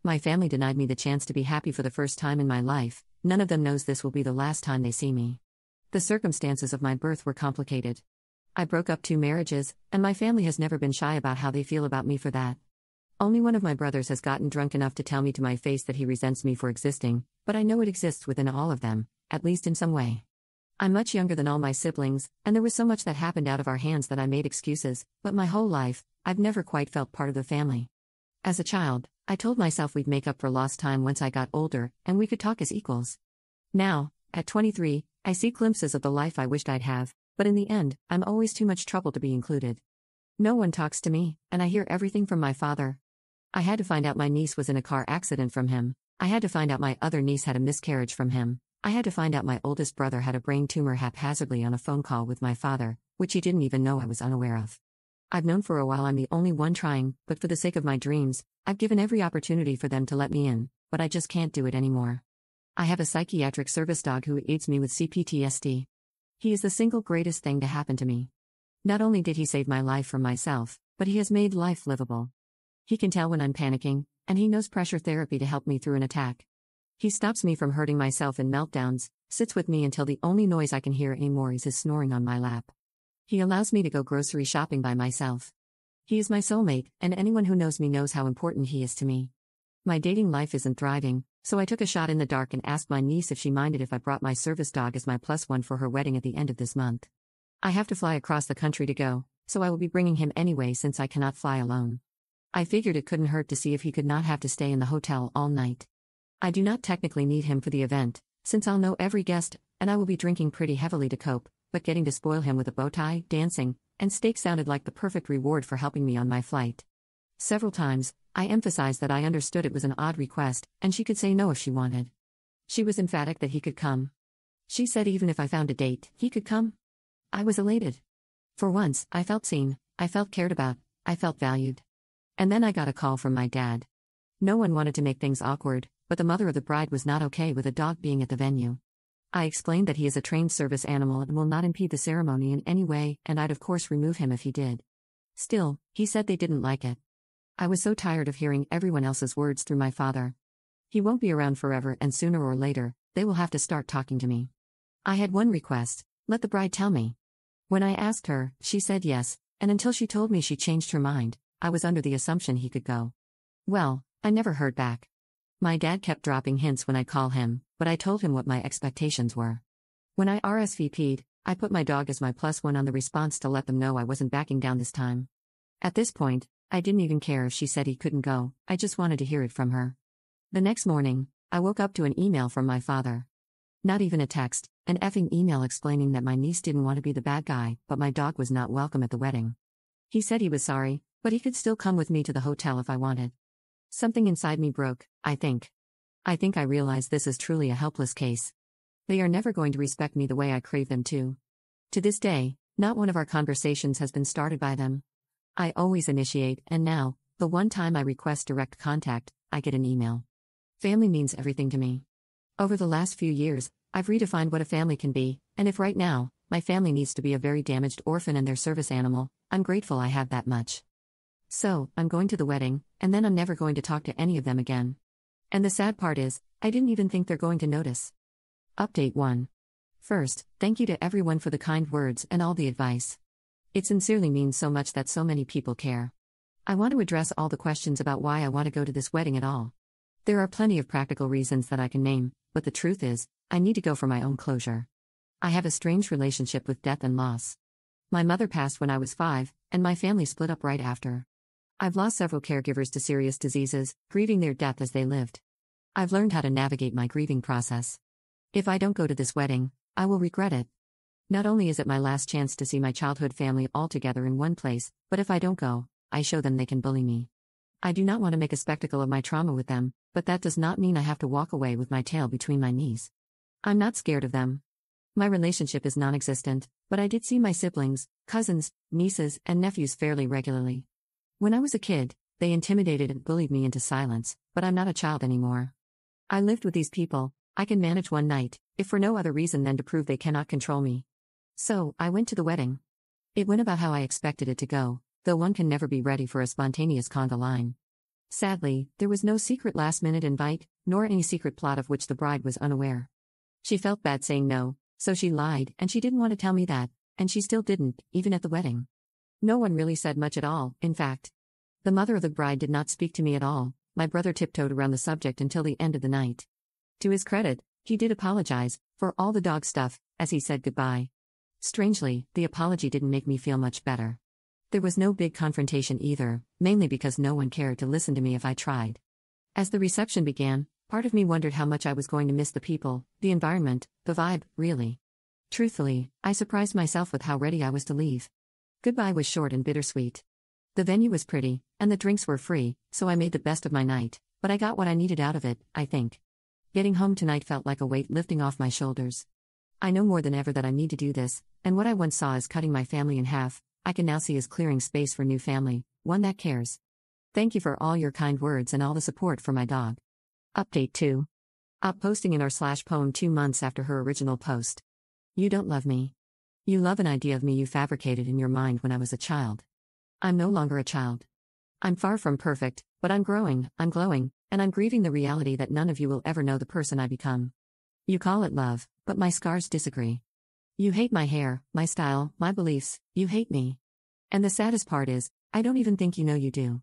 My family denied me the chance to be happy for the first time in my life. None of them knows this will be the last time they see me. The circumstances of my birth were complicated. I broke up 2 marriages, and my family has never been shy about how they feel about me for that. Only one of my brothers has gotten drunk enough to tell me to my face that he resents me for existing, but I know it exists within all of them, at least in some way. I'm much younger than all my siblings, and there was so much that happened out of our hands that I made excuses, but my whole life, I've never quite felt part of the family. As a child, I told myself we'd make up for lost time once I got older, and we could talk as equals. Now, at 23, I see glimpses of the life I wished I'd have, but in the end, I'm always too much trouble to be included. No one talks to me, and I hear everything from my father. I had to find out my niece was in a car accident from him. I had to find out my other niece had a miscarriage from him. I had to find out my oldest brother had a brain tumor haphazardly on a phone call with my father, which he didn't even know I was unaware of. I've known for a while I'm the only one trying, but for the sake of my dreams, I've given every opportunity for them to let me in, but I just can't do it anymore. I have a psychiatric service dog who aids me with CPTSD. He is the single greatest thing to happen to me. Not only did he save my life from myself, but he has made life livable. He can tell when I'm panicking, and he knows pressure therapy to help me through an attack. He stops me from hurting myself in meltdowns, sits with me until the only noise I can hear anymore is his snoring on my lap. He allows me to go grocery shopping by myself. He is my soulmate, and anyone who knows me knows how important he is to me. My dating life isn't thriving, so I took a shot in the dark and asked my niece if she minded if I brought my service dog as my +1 for her wedding at the end of this month. I have to fly across the country to go, so I will be bringing him anyway since I cannot fly alone. I figured it couldn't hurt to see if he could not have to stay in the hotel all night. I do not technically need him for the event, since I'll know every guest, and I will be drinking pretty heavily to cope, but getting to spoil him with a bow tie, dancing, and steak sounded like the perfect reward for helping me on my flight. Several times, I emphasized that I understood it was an odd request, and she could say no if she wanted. She was emphatic that he could come. She said even if I found a date, he could come. I was elated. For once, I felt seen, I felt cared about, I felt valued. And then I got a call from my dad. No one wanted to make things awkward, but the mother of the bride was not okay with a dog being at the venue. I explained that he is a trained service animal and will not impede the ceremony in any way, and I'd of course remove him if he did. Still, he said they didn't like it. I was so tired of hearing everyone else's words through my father. He won't be around forever, and sooner or later, they will have to start talking to me. I had one request: let the bride tell me. When I asked her, she said yes, and until she told me she changed her mind, I was under the assumption he could go. Well, I never heard back. My dad kept dropping hints when I call him, but I told him what my expectations were. When I RSVP'd, I put my dog as my +1 on the response to let them know I wasn't backing down this time. At this point, I didn't even care if she said he couldn't go, I just wanted to hear it from her. The next morning, I woke up to an email from my father. Not even a text, an effing email explaining that my niece didn't want to be the bad guy, but my dog was not welcome at the wedding. He said he was sorry, but he could still come with me to the hotel if I wanted. Something inside me broke, I think. I think I realized this is truly a helpless case. They are never going to respect me the way I crave them to. To this day, not one of our conversations has been started by them. I always initiate, and now, the one time I request direct contact, I get an email. Family means everything to me. Over the last few years, I've redefined what a family can be, and if right now, my family needs to be a very damaged orphan and their service animal, I'm grateful I have that much. So, I'm going to the wedding, and then I'm never going to talk to any of them again. And the sad part is, I didn't even think they're going to notice. Update 1. First, thank you to everyone for the kind words and all the advice. It sincerely means so much that so many people care. I want to address all the questions about why I want to go to this wedding at all. There are plenty of practical reasons that I can name, but the truth is, I need to go for my own closure. I have a strange relationship with death and loss. My mother passed when I was 5, and my family split up right after. I've lost several caregivers to serious diseases, grieving their death as they lived. I've learned how to navigate my grieving process. If I don't go to this wedding, I will regret it. Not only is it my last chance to see my childhood family all together in one place, but if I don't go, I show them they can bully me. I do not want to make a spectacle of my trauma with them, but that does not mean I have to walk away with my tail between my knees. I'm not scared of them. My relationship is non-existent, but I did see my siblings, cousins, nieces, and nephews fairly regularly. When I was a kid, they intimidated and bullied me into silence, but I'm not a child anymore. I lived with these people. I can manage one night, if for no other reason than to prove they cannot control me. So, I went to the wedding. It went about how I expected it to go, though one can never be ready for a spontaneous conga line. Sadly, there was no secret last-minute invite, nor any secret plot of which the bride was unaware. She felt bad saying no, so she lied, and she didn't want to tell me that, and she still didn't, even at the wedding. No one really said much at all, in fact. The mother of the bride did not speak to me at all. My brother tiptoed around the subject until the end of the night. To his credit, he did apologize, for all the dog stuff, as he said goodbye. Strangely, the apology didn't make me feel much better. There was no big confrontation either, mainly because no one cared to listen to me if I tried. As the reception began, part of me wondered how much I was going to miss the people, the environment, the vibe, really. Truthfully, I surprised myself with how ready I was to leave. Goodbye was short and bittersweet. The venue was pretty, and the drinks were free, so I made the best of my night, but I got what I needed out of it, I think. Getting home tonight felt like a weight lifting off my shoulders. I know more than ever that I need to do this, and what I once saw as cutting my family in half, I can now see as clearing space for new family, one that cares. Thank you for all your kind words and all the support for my dog. Update 2. Up posting in r/poem 2 months after her original post. You don't love me. You love an idea of me you fabricated in your mind when I was a child. I'm no longer a child. I'm far from perfect, but I'm growing, I'm glowing, and I'm grieving the reality that none of you will ever know the person I become. You call it love, but my scars disagree. You hate my hair, my style, my beliefs, you hate me. And the saddest part is, I don't even think you know you do.